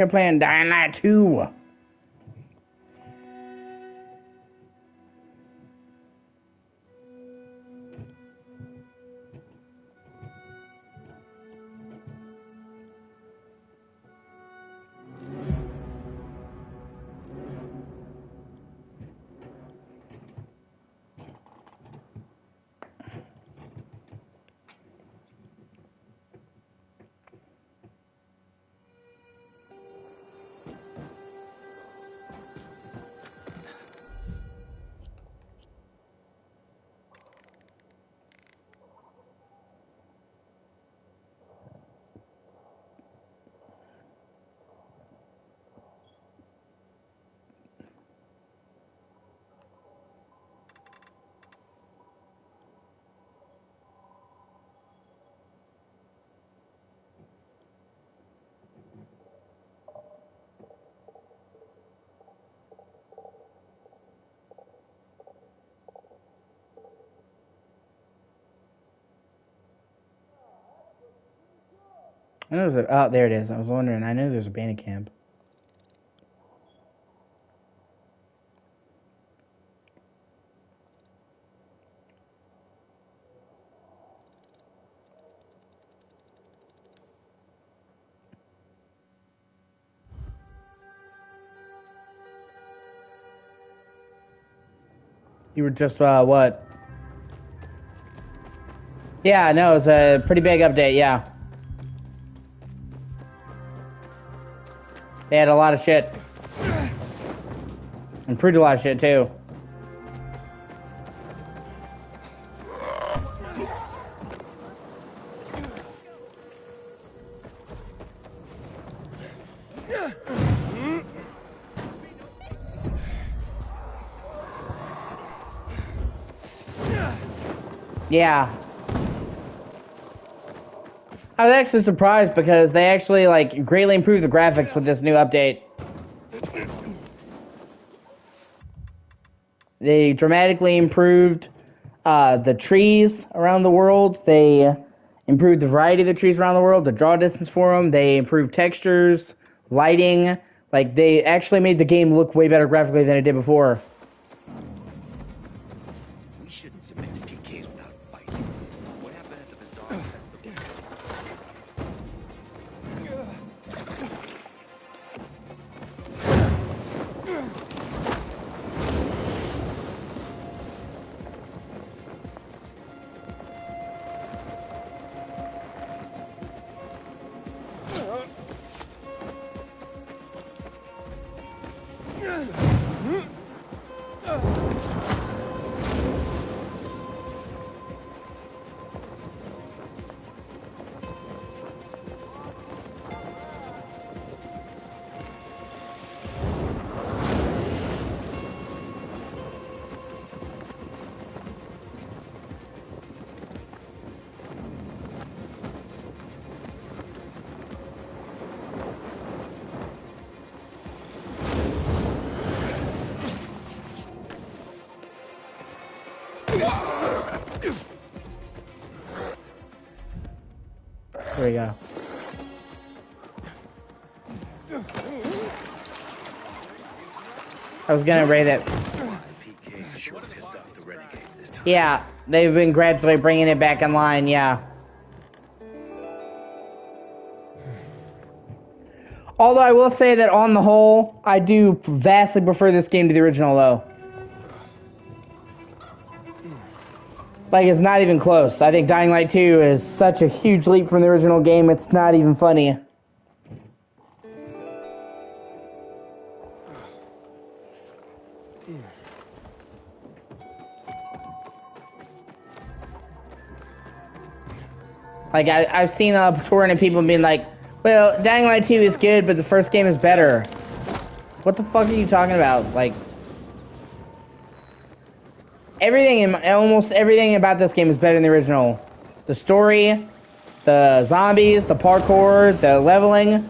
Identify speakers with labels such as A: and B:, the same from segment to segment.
A: You're playing Dying Light 2. I know there's a, oh, there it is. I was wondering. I knew there's a bandit camp. You were just, what? Yeah, no, it's a pretty big update, yeah. They had a lot of shit. Improved a lot of shit, too. Yeah. I was actually surprised because they actually, like, greatly improved the graphics with this new update. They dramatically improved the trees around the world. They improved the variety of the trees around the world, the draw distance for them. They improved textures, lighting. Like, they actually made the game look way better graphically than it did before.
B: We shouldn't submit to PKs without fighting. What happened at the bazaar?
A: There we go. I was gonna rate it. Yeah, they've been gradually bringing it back online, yeah. Although I will say that on the whole, I do vastly prefer this game to the original, though. Like, it's not even close. I think Dying Light 2 is such a huge leap from the original game, it's not even funny. Like, I've seen touring and people being like, well, Dying Light 2 is good, but the first game is better. What the fuck are you talking about? Like, almost everything about this game is better than the original. The story, the zombies, the parkour, the leveling.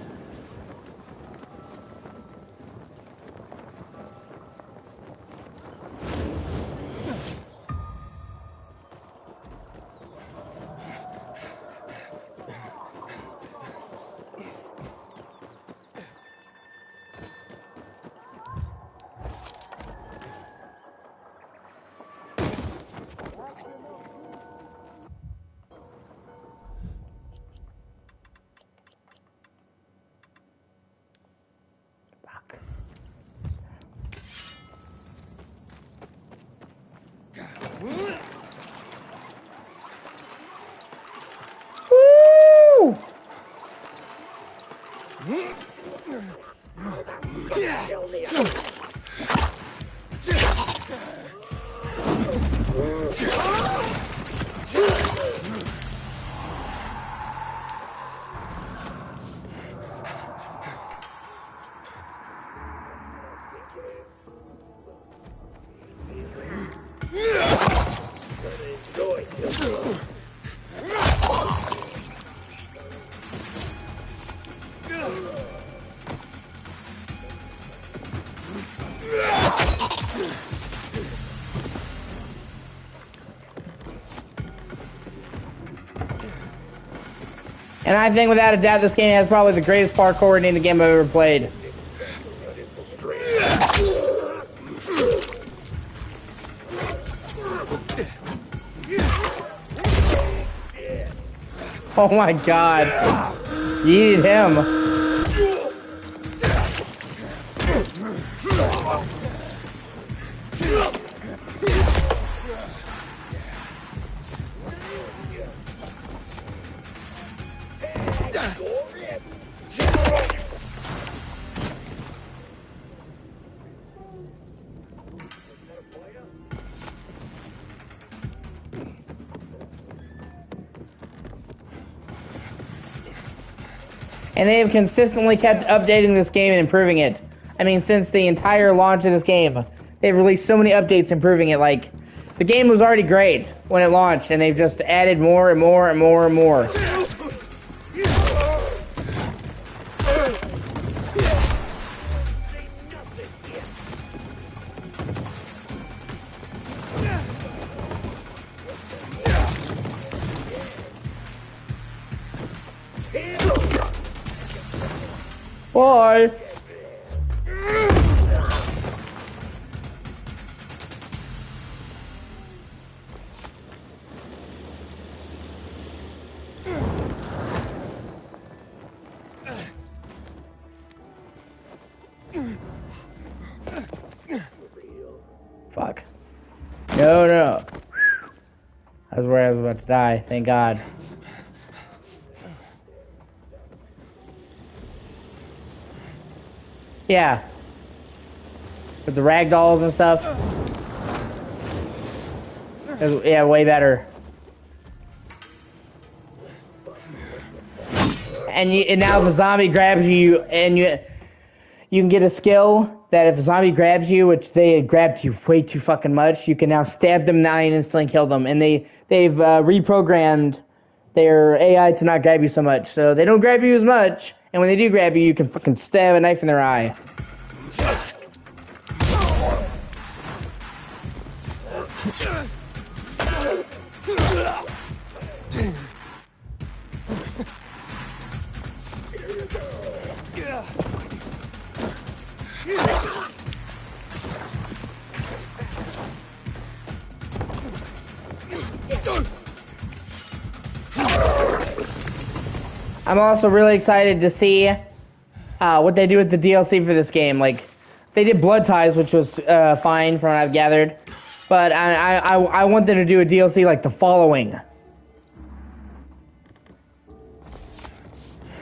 A: And I think without a doubt this game has probably the greatest parkour in the game I've ever played. Oh my god. Yeeted him. And they have consistently kept updating this game and improving it. I mean, since the entire launch of this game, they've released so many updates improving it. Like, the game was already great when it launched, and they've just added more and more and more and more. Bye. Fuck. No, no. I was worried I was about to die. Thank God. Yeah. With the ragdolls and stuff. Yeah, way better. And now if a zombie grabs you, and you can get a skill that if a zombie grabs you, which they had grabbed you way too fucking much, you can now stab them now and instantly kill them. And they've reprogrammed their AI to not grab you so much, so they don't grab you as much. And when they do grab you, you can fucking stab a knife in their eye. I'm also really excited to see what they do with the DLC for this game. Like, they did Blood Ties, which was fine from what I've gathered, but I want them to do a DLC like The Following.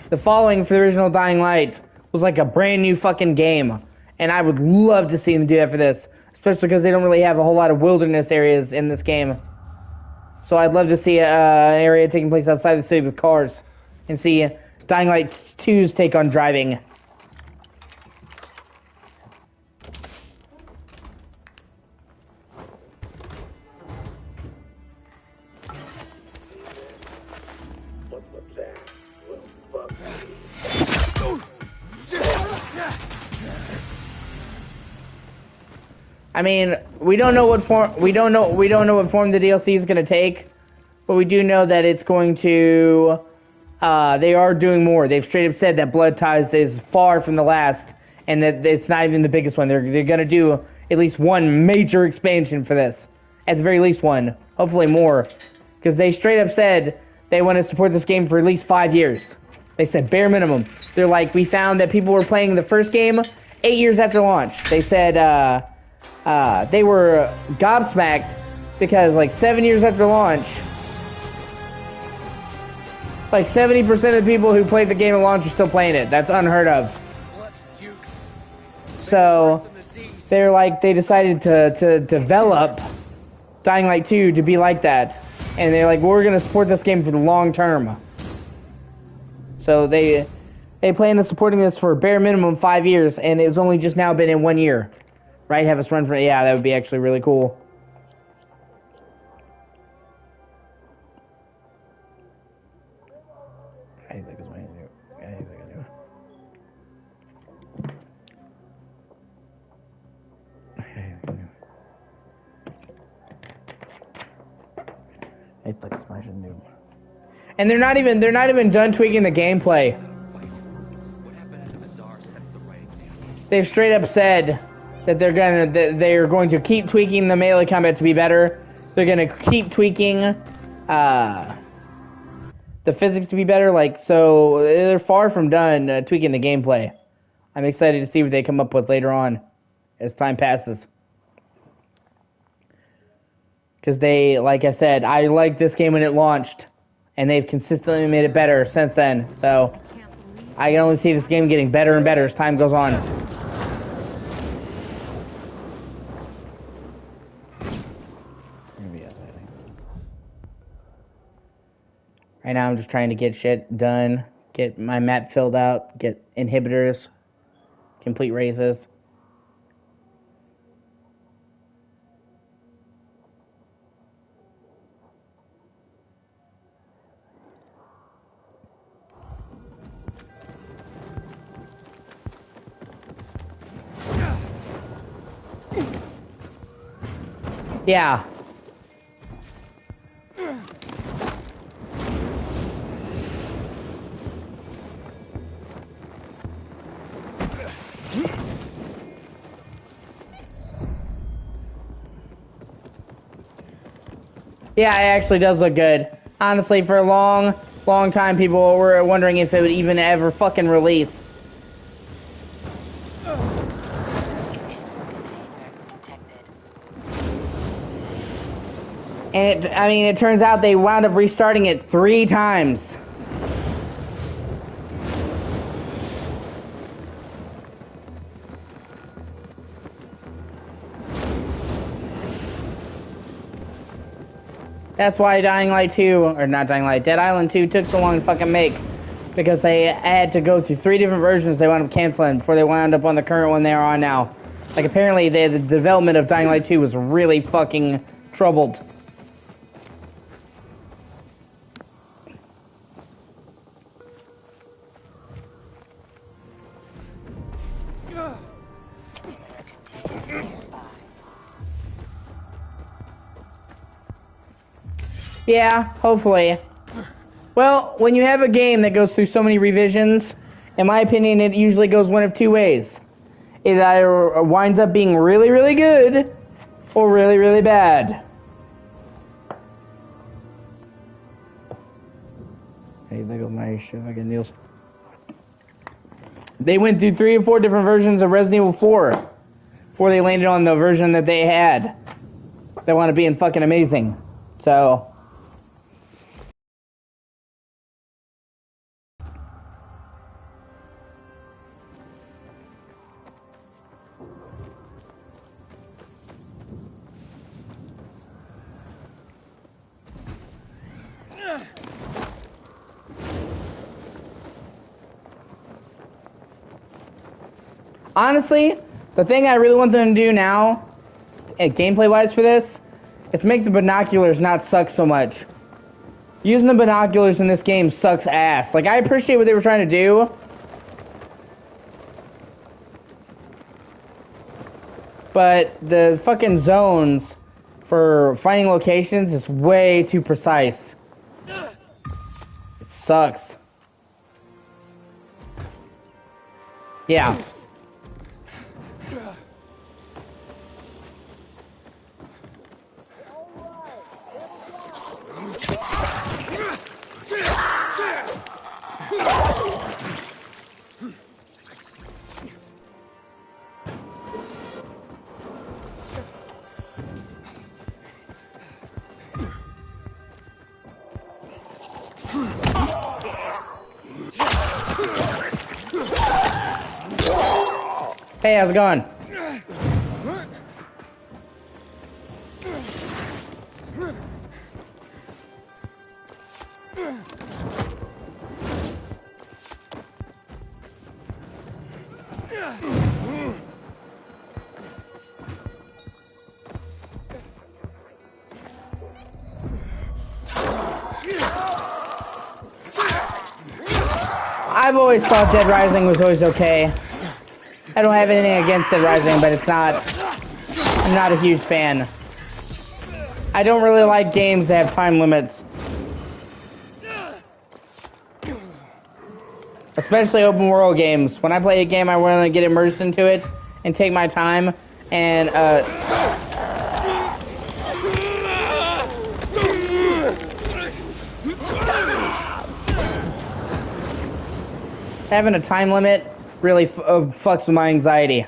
A: The Following for the original Dying Light was like a brand new fucking game, and I would love to see them do that for this, especially because they don't really have a whole lot of wilderness areas in this game. So I'd love to see an area taking place outside the city with cars, and see Dying Light 2's take on driving. I mean, we don't know what form what form the DLC is going to take, but we do know that it's going to. They are doing more. They've straight up said that Blood Ties is far from the last, and that it's not even the biggest one. They're going to do at least one major expansion for this, at the very least one, hopefully more, because they straight up said they want to support this game for at least 5 years. They said bare minimum. They're like, we found that people were playing the first game 8 years after launch. They said they were gobsmacked because like 7 years after launch, like 70% of the people who played the game at launch are still playing it. That's unheard of. So they decided to develop Dying Light 2 to be like that. And they're like, we're going to support this game for the long term. So they plan to supporting this for a bare minimum 5 years, and it's only just now been in 1 year. Right? Have us run for, yeah, that would be actually really cool. And they're not even done tweaking the gameplay. They've straight up said that they're going to keep tweaking the melee combat to be better. They're going to keep tweaking the physics to be better. Like, so they're far from done tweaking the gameplay. I'm excited to see what they come up with later on as time passes. Because they, like I said, I liked this game when it launched, and they've consistently made it better since then. So I can only see this game getting better and better as time goes on. Right now I'm just trying to get shit done, get my map filled out, get inhibitors, complete races. Yeah. Yeah, it actually does look good. Honestly, for a long time, people were wondering if it would even ever fucking release. And it turns out they wound up restarting it 3 times. That's why Dying Light 2, or not Dying Light, Dead Island 2 took so long to fucking make. Because they had to go through 3 different versions they wound up canceling before they wound up on the current one they're on now. Like, apparently the development of Dying Light 2 was really fucking troubled. Yeah, hopefully. Well, when you have a game that goes through so many revisions, in my opinion, it usually goes one of 2 ways. It either winds up being really, really good, or really, really bad. Hey, there goes my shit fucking Niels. They went through 3 or 4 different versions of Resident Evil 4 before they landed on the version that they had. They want to be fucking amazing. So... Honestly, the thing I really want them to do now, gameplay-wise for this, is make the binoculars not suck so much. Using the binoculars in this game sucks ass. Like, I appreciate what they were trying to do, but the fucking zones for finding locations is way too precise. It sucks. Yeah. Hey, how's it going? I've always thought Dead Rising was always okay. I don't have anything against Dead Rising, but it's not. I'm not a huge fan. I don't really like games that have time limits. Especially open world games. When I play a game, I want to get immersed into it and take my time. And having a time limit really fucks with my anxiety.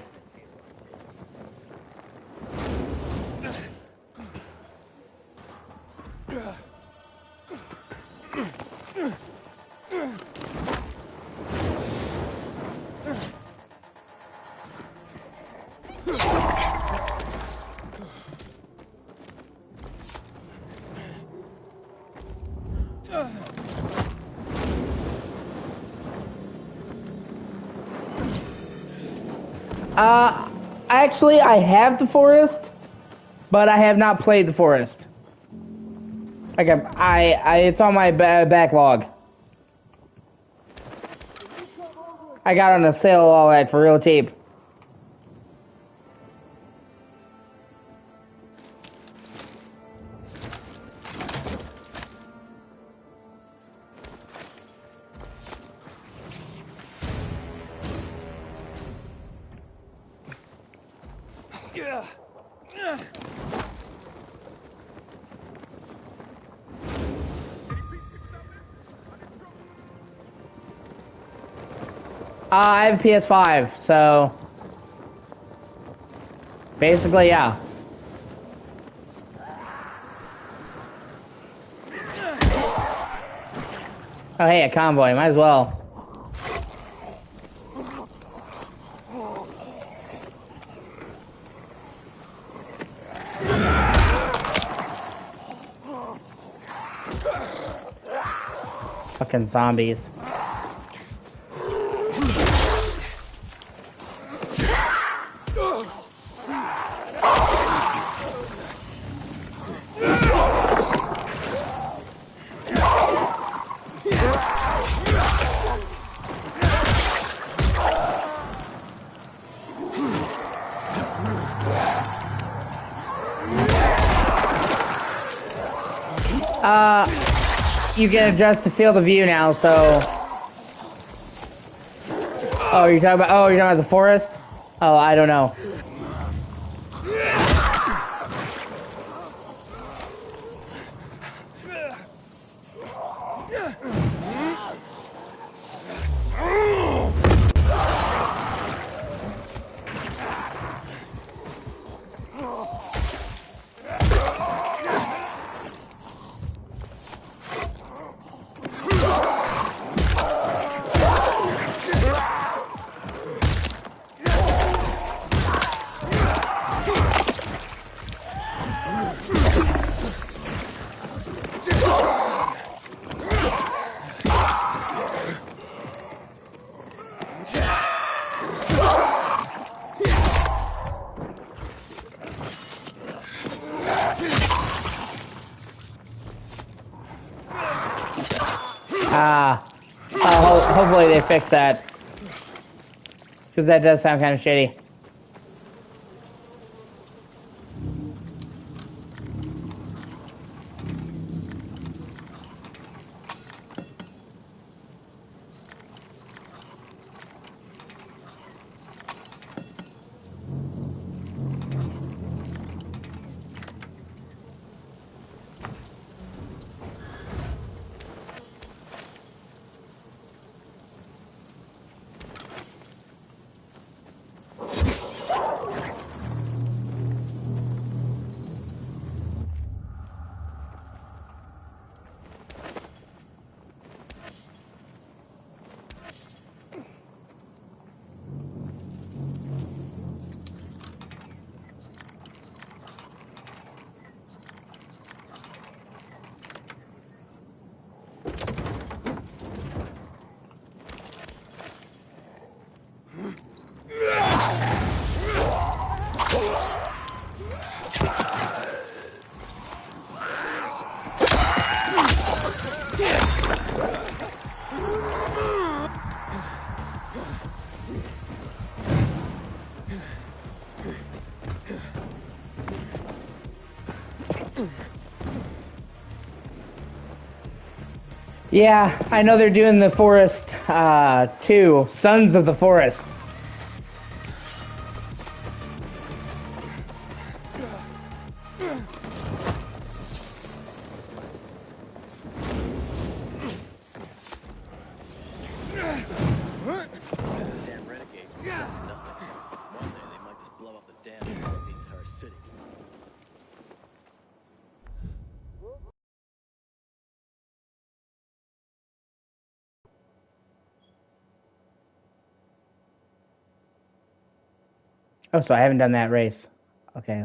A: Actually, I have the forest, but I have not played the forest. Like it's on my backlog. I got on a sale all that for real cheap. I have a PS5, so basically, yeah. Oh, hey, a convoy. Might as well. Fucking zombies. You can adjust the field of view now, so... Oh, you're talking about the forest? Oh, I don't know. Hopefully they fix that. Because that does sound kind of shitty. Yeah, I know they're doing the Forest 2, Sons of the Forest.
B: Damn renegades. Nothing. One day they might just blow up the dam and wipe the entire city.
A: Oh, so I haven't done that race. Okay.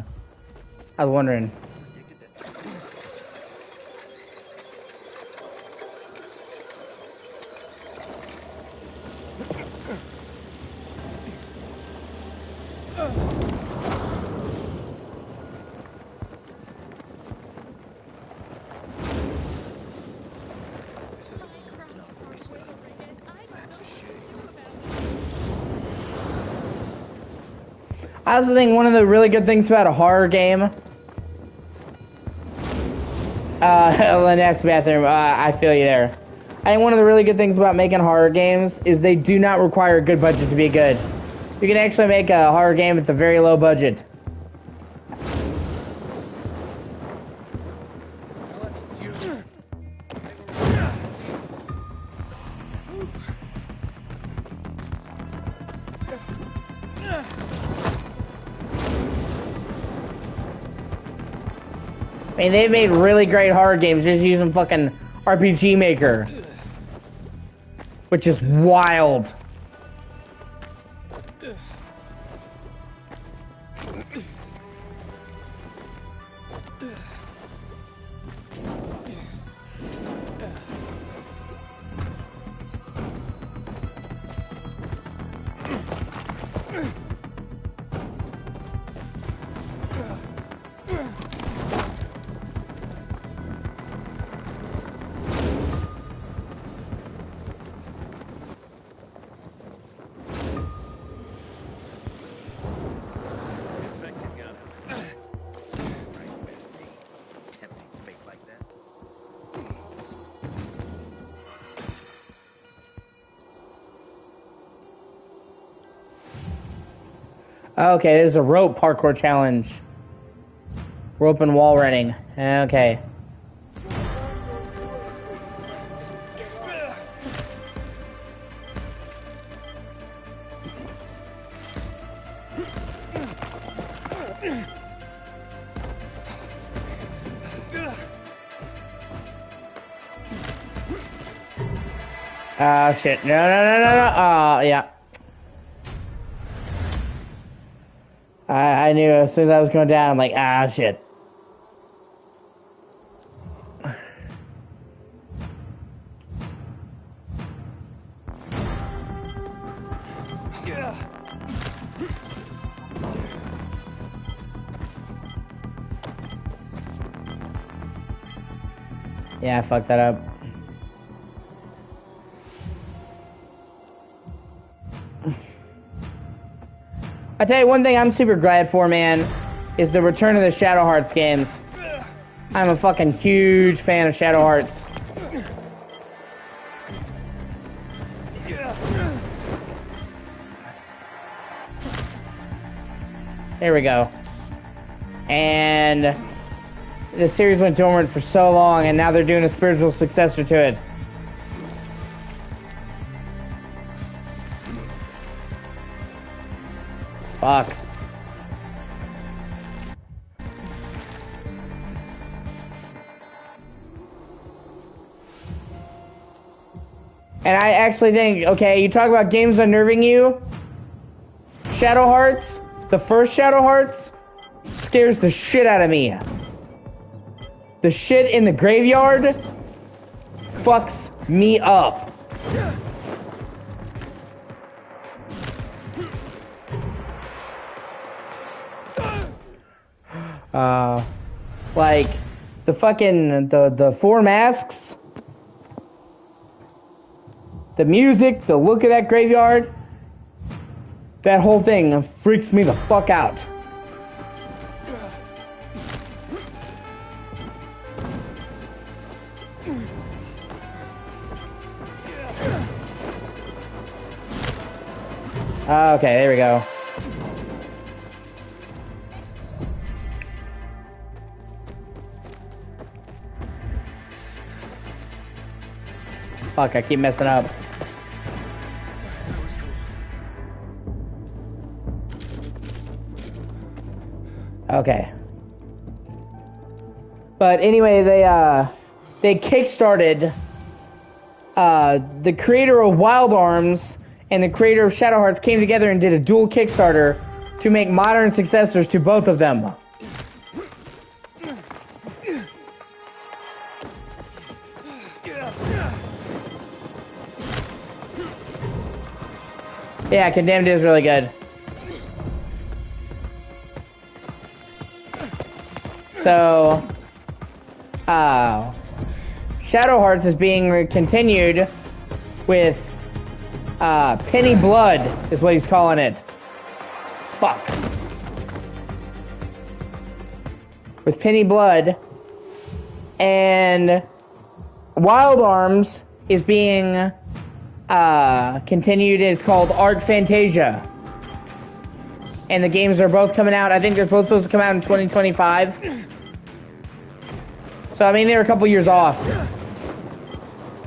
A: I was wondering.
B: That's a shame.
A: I also think one of the really good things about a horror game. The next bathroom. I feel you there. I think one of the really good things about making horror games is they do not require a good budget to be good. You can actually make a horror game with a very low budget. I mean, they've made really great horror games just using fucking RPG Maker. Which is wild. Okay, this is a rope parkour challenge. Rope and wall running. Okay. Shit. No. Yeah. I knew as soon as I was going down, I'm like, shit. Yeah, I fucked that up. I tell you one thing I'm super glad for, man, is the return of the Shadow Hearts games. I'm a fucking huge fan of Shadow Hearts. There we go. And the series went dormant for so long, and now they're doing a spiritual successor to it. Fuck. And I actually think, okay, you talk about games unnerving you. Shadow Hearts, the first Shadow Hearts, scares the shit out of me. The shit in the graveyard fucks me up. Like the fucking the four masks, the music, the look of that graveyard, that whole thing freaks me the fuck out. Okay, there we go. Fuck, I keep messing up. Okay. But anyway, they kickstarted the creator of Wild Arms and the creator of Shadow Hearts came together and did a dual Kickstarter to make modern successors to both of them. Yeah, Condemned is really good. So, Shadow Hearts is being continued with Penny Blood is what he's calling it. Fuck. With Penny Blood. And Wild Arms is being continued. It's called Art Fantasia. And the games are both coming out. I think they're both supposed to come out in 2025. So, I mean, they're a couple years off.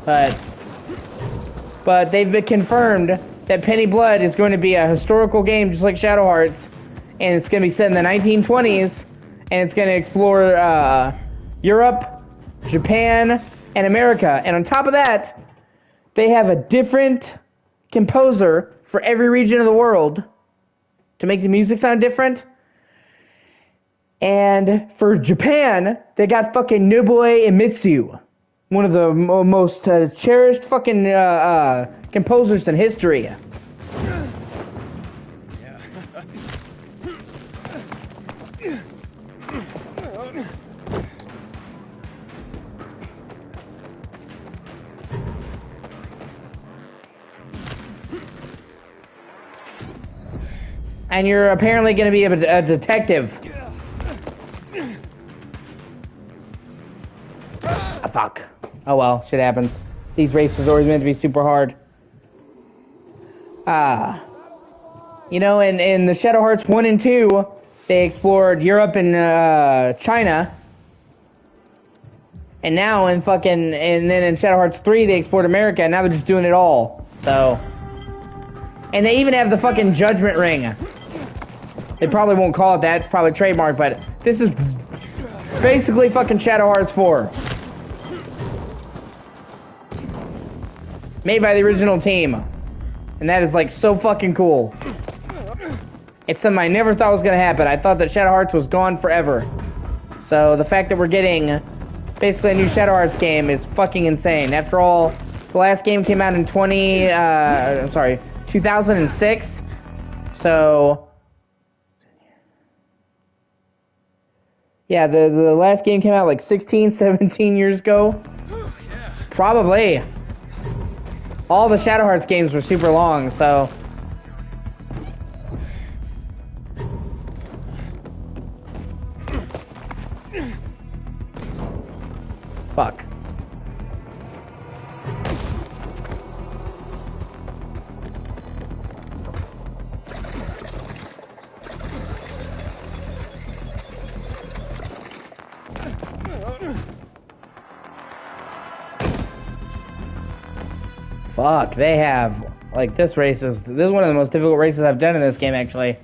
A: But they've been confirmed that Penny Blood is going to be a historical game just like Shadow Hearts. And it's going to be set in the 1920s. And it's going to explore Europe, Japan, and America. And on top of that, they have a different composer for every region of the world to make the music sound different. And for Japan, they got fucking Nobuo Uematsu, one of the most cherished fucking composers in history. And you're apparently going to be a detective. Ah, fuck. Oh well, shit happens. These races are always meant to be super hard. You know, in the Shadow Hearts 1 and 2, they explored Europe and China. And now and then in Shadow Hearts 3, they explored America, and now they're just doing it all. So. And they even have the fucking Judgment Ring. They probably won't call it that, it's probably trademark, but this is basically fucking Shadow Hearts 4. Made by the original team. And that is like so fucking cool. It's something I never thought was gonna happen. I thought that Shadow Hearts was gone forever. So the fact that we're getting basically a new Shadow Hearts game is fucking insane. After all, the last game came out in 2006. So yeah, the last game came out like 16, 17 years ago. Probably. All the Shadow Hearts games were super long, so. Fuck. Fuck, they have, like, this is one of the most difficult races I've done in this game, actually.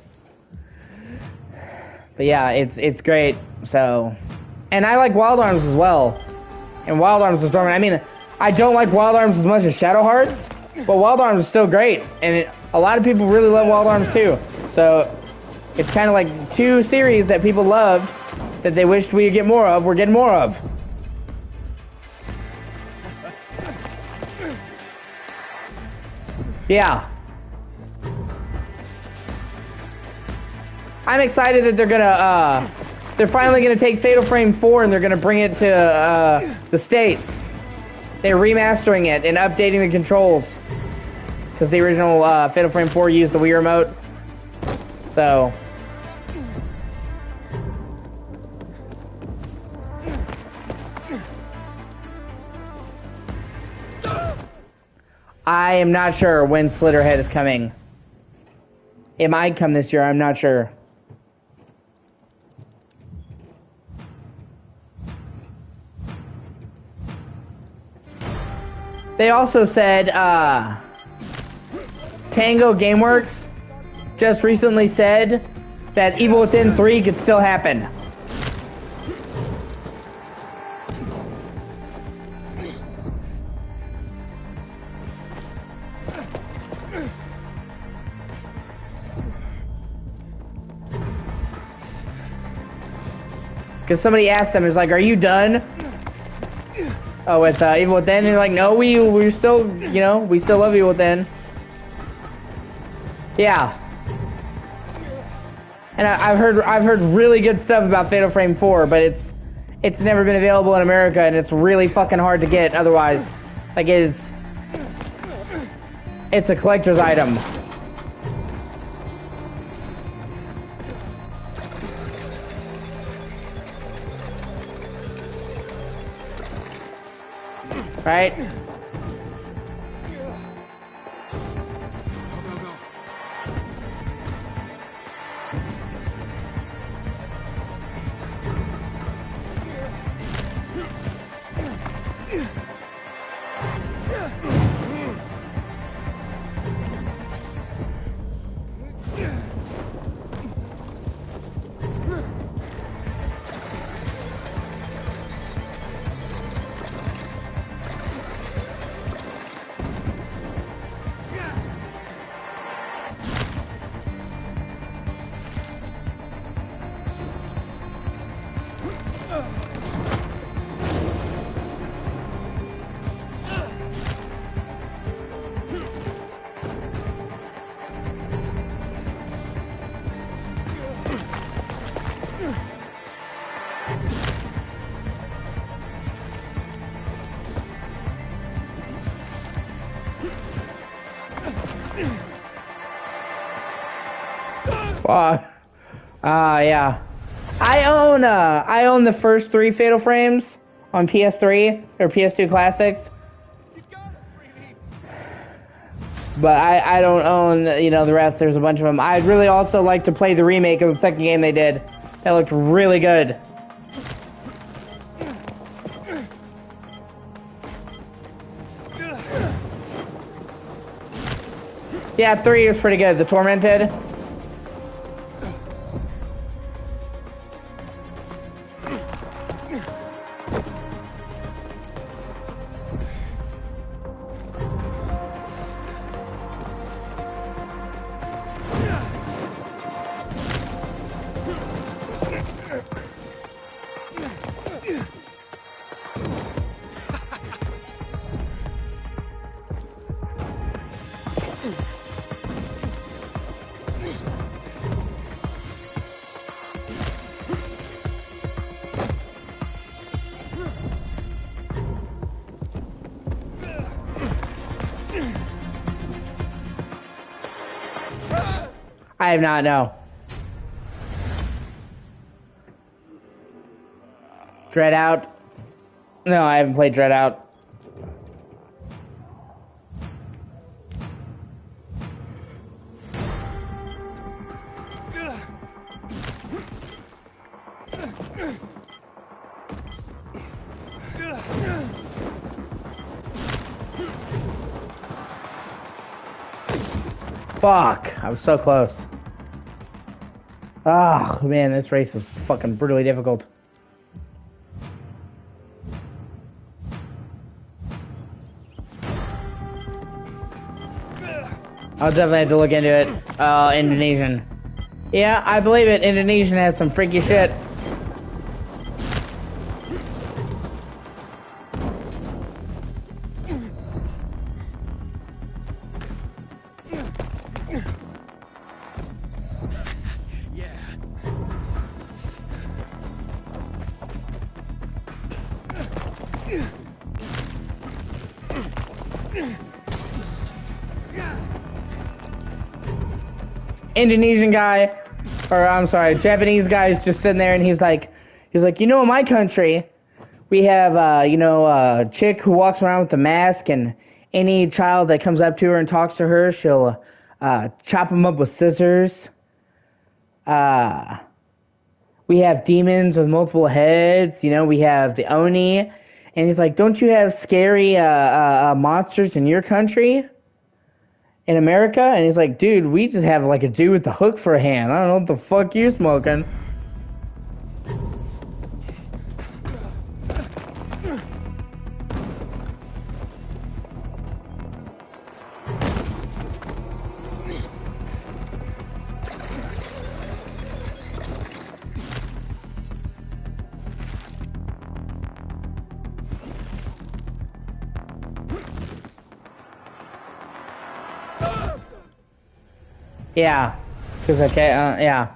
A: But yeah, it's great, so. And I like Wild Arms as well. And Wild Arms is dormant. I mean, I don't like Wild Arms as much as Shadow Hearts, but Wild Arms is still great. And a lot of people really love Wild Arms too. So, it's kind of like two series that people loved that they wished we'd get more of, we're getting more of. Yeah. I'm excited that they're finally gonna take Fatal Frame 4 and they're gonna bring it to the States. They're remastering it and updating the controls. Because the original Fatal Frame 4 used the Wii remote. So. I am not sure when Slitterhead is coming. It might come this year. I'm not sure. They also said Tango Gameworks just recently said that Evil Within 3 could still happen. Because somebody asked them, "Is like, are you done?" Oh, with Evil Within, and they're like, "No, we're still, you know, we still love Evil Within." Yeah. And I've heard really good stuff about Fatal Frame 4, but it's never been available in America, and it's really fucking hard to get otherwise. Like it's a collector's item. Right? Yeah. I own the first 3 Fatal Frames on PS3 or PS2 Classics. But I don't own, you know, the rest. There's a bunch of them. I'd really also like to play the remake of the second game they did. That looked really good. Yeah, 3 is pretty good. The Tormented. I have not, no. Dread Out? No, I haven't played Dread Out. Fuck, I was so close. Oh, man, this race is fucking brutally difficult. I'll definitely have to look into it. Indonesian. Yeah, I believe it. Indonesian has some freaky shit. Indonesian guy, or I'm sorry, Japanese guy is just sitting there and he's like, you know, in my country, we have, you know, a chick who walks around with a mask, and any child that comes up to her and talks to her, she'll chop them up with scissors. We have demons with multiple heads. You know, we have the Oni. And he's like, don't you have scary monsters in your country? In America? And he's like, dude, we just have like a dude with the hook for a hand. I don't know what the fuck you smoking. Yeah, because I can't, yeah.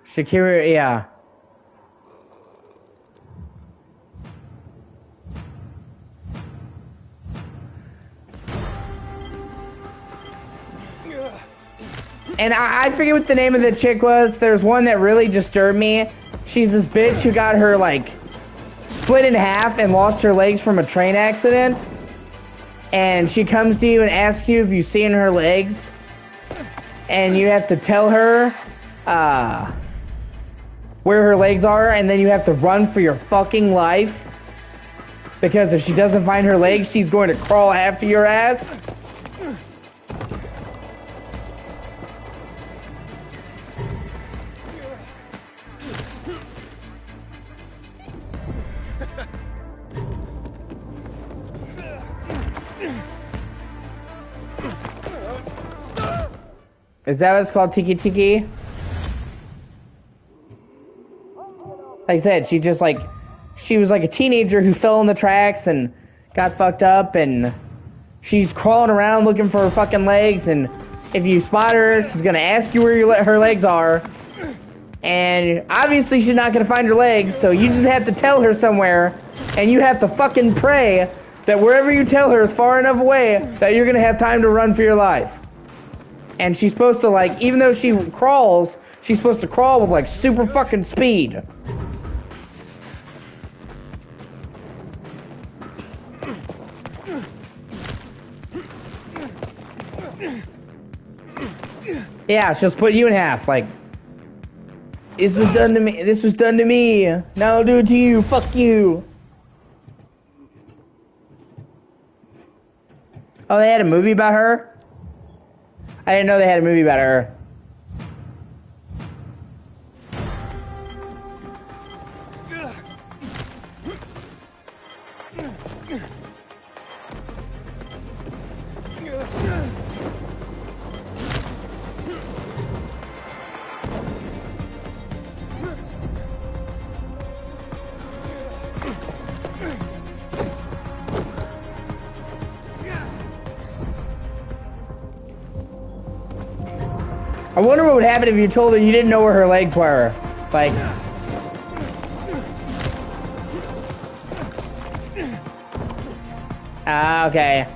A: Shakira, yeah. And I forget what the name of the chick was. There's one that really disturbed me. She's this bitch who got her, like, split in half and lost her legs from a train accident. And she comes to you and asks you if you've seen her legs. And you have to tell her where her legs are, and then you have to run for your fucking life. Because if she doesn't find her legs, she's going to crawl after your ass. Is that what it's called, Tiki Tiki? Like I said, she was like a teenager who fell in the tracks and got fucked up, and she's crawling around looking for her fucking legs, and if you spot her, she's gonna ask you where her legs are, and obviously she's not gonna find her legs, so you just have to tell her somewhere, and you have to fucking pray that wherever you tell her is far enough away that you're gonna have time to run for your life. And she's supposed to, like, even though she crawls, she's supposed to crawl with, like, super fucking speed. Yeah, she'll split you in half, like, this was done to me, this was done to me, now I'll do it to you, fuck you. Oh, they had a movie about her? I didn't know they had a movie about her. I wonder what would happen if you told her you didn't know where her legs were. Like... Ah, okay.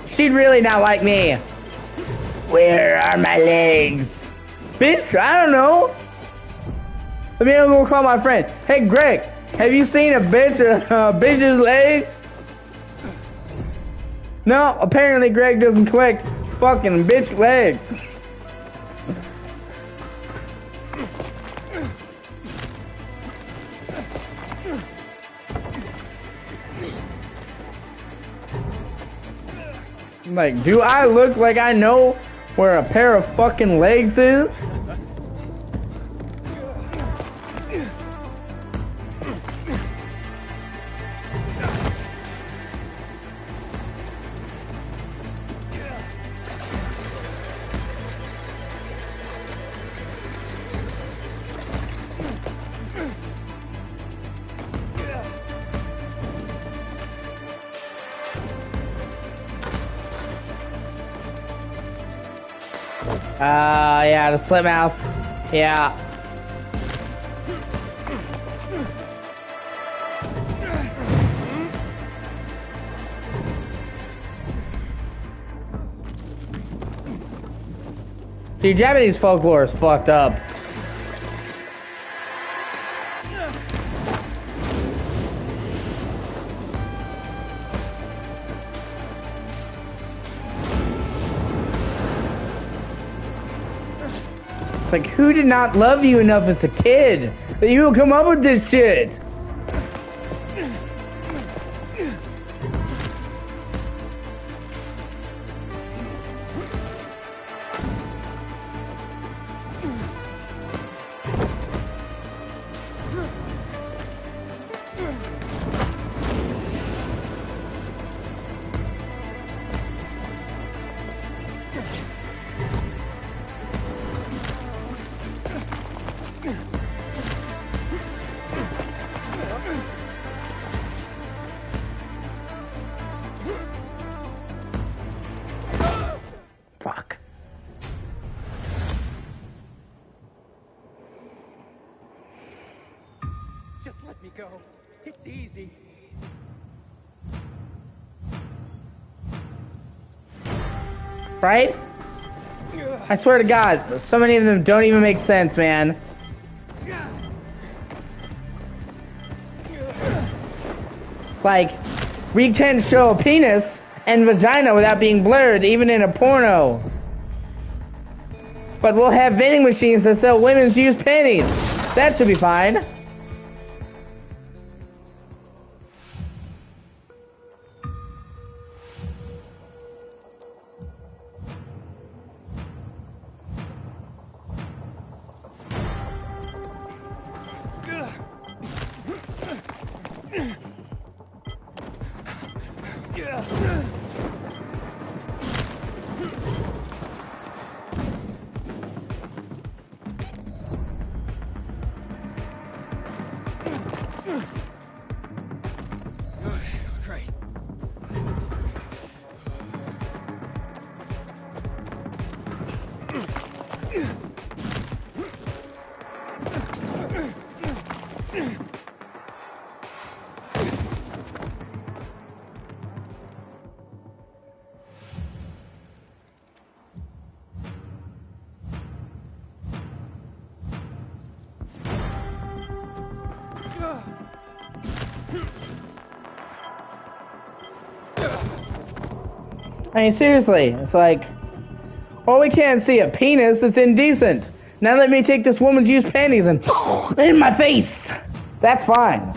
A: She'd really not like me. Where are my legs? Bitch, I don't know. Let me go call my friend. Hey, Greg, have you seen a bitch's legs? No, apparently Greg doesn't collect fucking bitch legs. Like, do I look like I know where a pair of fucking legs is? Yeah, the slit mouth. Yeah. Dude, Japanese folklore is fucked up. It's like, who did not love you enough as a kid that you will come up with this shit? Fuck.
C: Just let me go. It's easy.
A: Right? I swear to God, so many of them don't even make sense, man. Like, we can show a penis and vagina without being blurred, even in a porno. But we'll have vending machines that sell women's used panties. That should be fine.
C: Great.
A: I mean, seriously, it's like, well, we can't see a penis, it's indecent. Now let me take this woman's used panties and in my face. That's fine.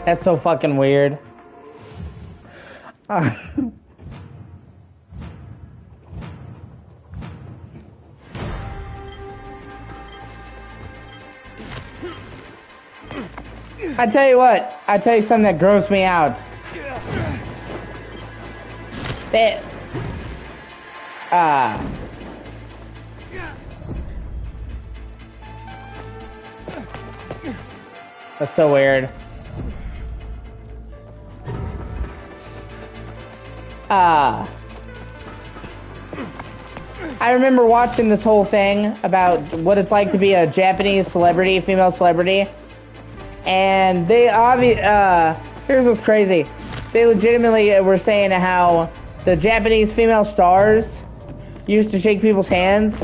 A: That's so fucking weird. I tell you what, I tell you something that grossed me out. That, that's so weird. I remember watching this whole thing about what it's like to be a Japanese celebrity, female celebrity, and they here's what's crazy. they legitimately were saying how the Japanese female stars used to shake people's hands,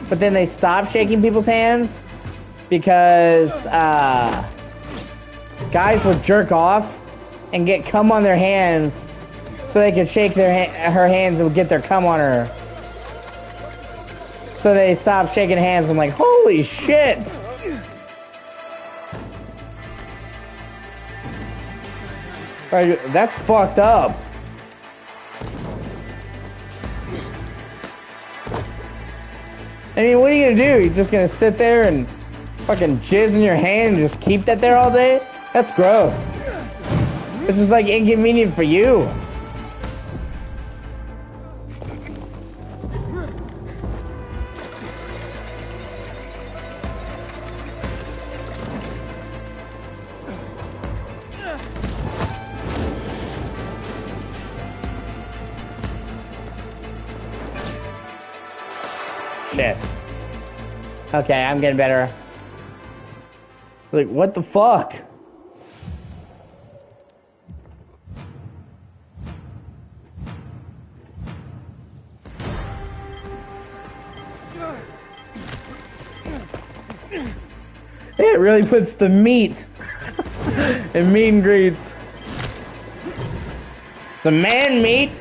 A: but then they stopped shaking people's hands because guys would jerk off and get cum on their hands so they could shake her hands and get their cum on her. So they stopped shaking hands. I'm like, holy shit! That's fucked up. I mean, what are you gonna do? You're just gonna sit there and fucking jizz in your hand and just keep that there all day? That's gross. It's just like inconvenient for you. Shit. Okay, I'm getting better. Like, what the fuck? It really puts the meat in meat and greets. The man meat.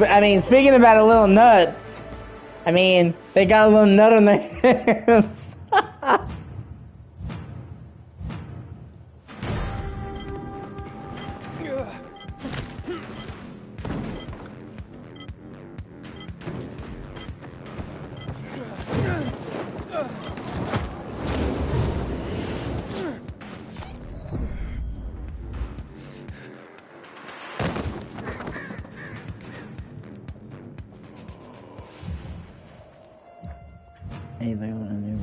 A: I mean, speaking about a little nuts, I mean, they got a little nut on their hands. Anything on the new?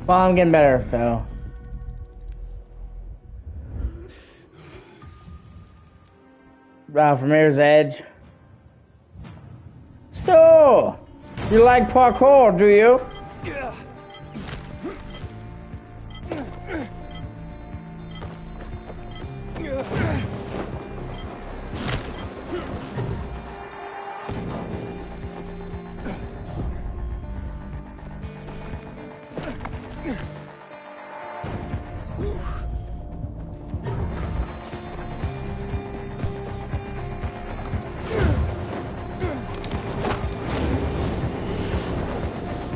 A: Well, I'm getting better, so. From Mirror's Edge. So, you like parkour, do you?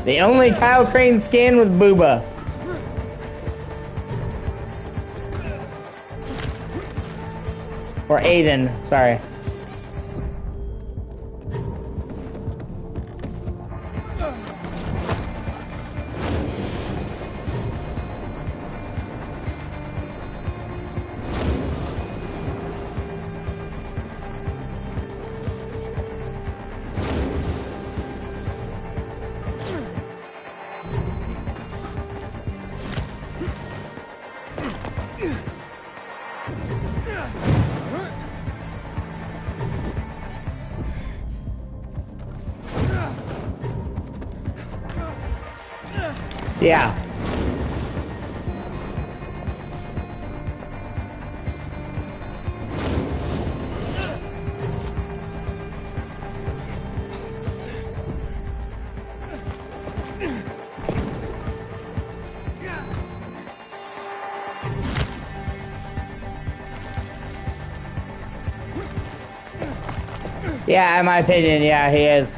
A: The only Kyle Crane skin was Booba. Or Aiden, sorry. Yeah. Yeah, in my opinion, yeah, he is.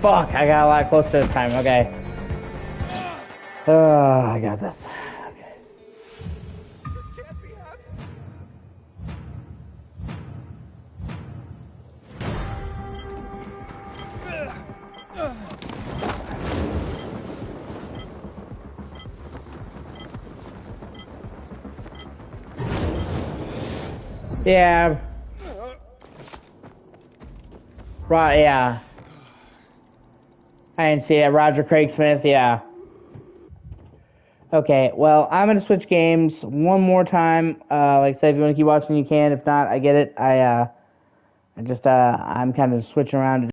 A: Fuck, I got a lot closer this time, okay. I got this. Okay.
C: This can't be happening.
A: Yeah. Right, yeah. I didn't see it. Roger Craig Smith, yeah. Okay, well, I'm gonna switch games one more time. Like I said, if you want to keep watching, you can. If not, I get it. I'm kind of switching around to